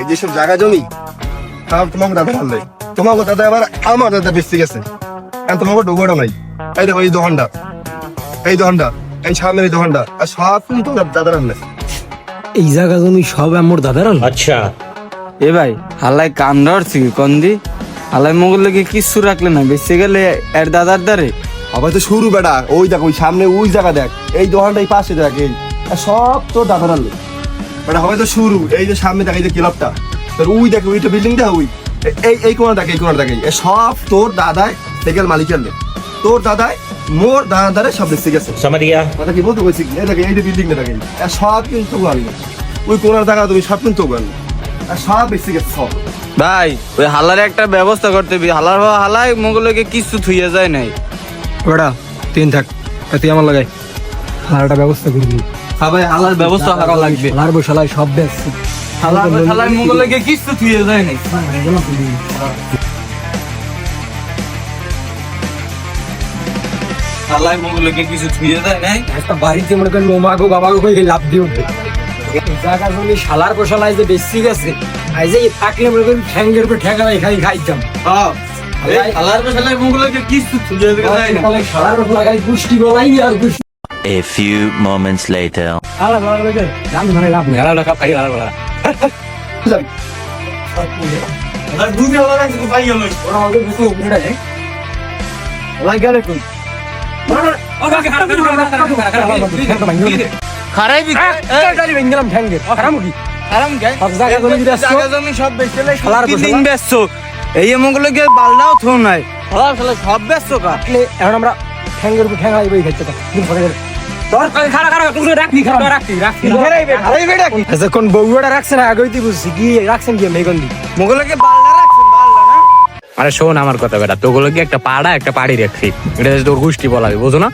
এই যে সব জায়গা জমি সব তোমাকে দাদা আনলে, তোমাকে দাদা আবার আমার দাদা বেশি গেছে, কারণ তোমাকে ডোবাটা নাই। এই দেখো এই দোকানটা, এই দোকানটা, এই সামনের এই দোকানটা, আর সব কিন্তু দাদার আনলে। এই জায়গা জমি সব আমার দাদার আনলো। अच्छा এ ভাই হালাই কাম ধরছি কন্দি হালাই মোগল লেগে কিচ্ছু রাখলে না, বেঁচে গেলে এর দাদার দ্বারে। আবার তো শুরু বেটা, ওই দেখ ওই সামনে ওই জায়গা দেখ, এই দোকানটা এই পাশে দেখ, এই আর সব তোর দাদার আনলে বেটা। হবে তো শুরু, এই যে সামনে দেখ এই যে ক্লাবটা, তোর ওই দেখ ওইটা বিল্ডিংটা, ওই এই কোণা দেখ, এই কোণা দেখ, এই সব তোর দাদাই সেকেল মালিক আনলে। তোর দাদাই মোর দাদারে সব বেঁচে গেছে। समझ गया। কথা কি বলতে বলছি, এই দেখে এই যে বিল্ডিংটা দেখেন, আর সব কিন্তু আনলে। ওই কোণার জায়গা তুমি সব কিন্তু আনলে, আর সব বেঁচে গেছে সব। ভাই ওই হালার একটা ব্যবস্থা করতে হবে, হালার হালাই মোগল লেগে কিচ্ছু থুইয়া যায় নাই। বেটা তিন থাক, তুই আমার লাগাই হালারটা ব্যবস্থা করবি। হ্যাঁ ভাই হালার ব্যবস্থা করা লাগবে। হালার বসালাই সব ব্যাস হালাই মোগল লেগে কিচ্ছু থুইয়া যায় নাই। হালাই মোগল লেগে কিছু থুইয়া যায় নাই। একটা বাড়িতে মনে করেন মাগো বাবাগো কই লাভ দিয়ে উঠবে। জায়গা জমি শালার বসালাই যে বেশি গেছে, আজ এই থাকলে মনে করেন ঠ্যাঙ্গের উপর ঠ্যাঙ্গা খাই খাইতাম। হ্যাঁ এই হালার বসালাই মোগল লেগে কিচ্ছু থুইয়া যায় না। শালার উপর লাগাই গুষ্টি গলাই আর গুষ্টি। A few moments later. হালা হালা লাগে জান ধরে লাভ নেই, হালা কাপ খাই হালা হালা। আর দুধে হালা রাখছি ভাই গেল। ওরা আমাকে বুঝতে উপরে যায় লাগে গেলে কোন খারাই বি গাড়ি ভেঙে গেলাম ঠ্যাঙ্গে খারাপ কি আরাম গায় সব জায়গা জমি দিয়ে আসছো? জায়গা জমি সব বেচলে শালার কি বসালা? দিন বেচছো এই এমনগুলো গিয়ে বালদাও থো নাই হালার শালা সব বেচছো কা এখন আমরা ঠ্যাঙ্গের উপর ঠ্যাঙ্গা এই খাইতে তোর খাড়া খাড়া তুই রাখনি খাড়া রাখতি রাখতি আচ্ছা কোন বউটা রাখছেন আগে হইতে বুঝছি কি রাখছেন কি মেগন্দি মোগলকে বালদা রাখছেন বালদা না আরে শোন আমার কথা বেটা, তোগুলো কি একটা পাড়া একটা পাড়ি রাখছি, এটা তোর গোষ্ঠী বলাবি, বুঝো না?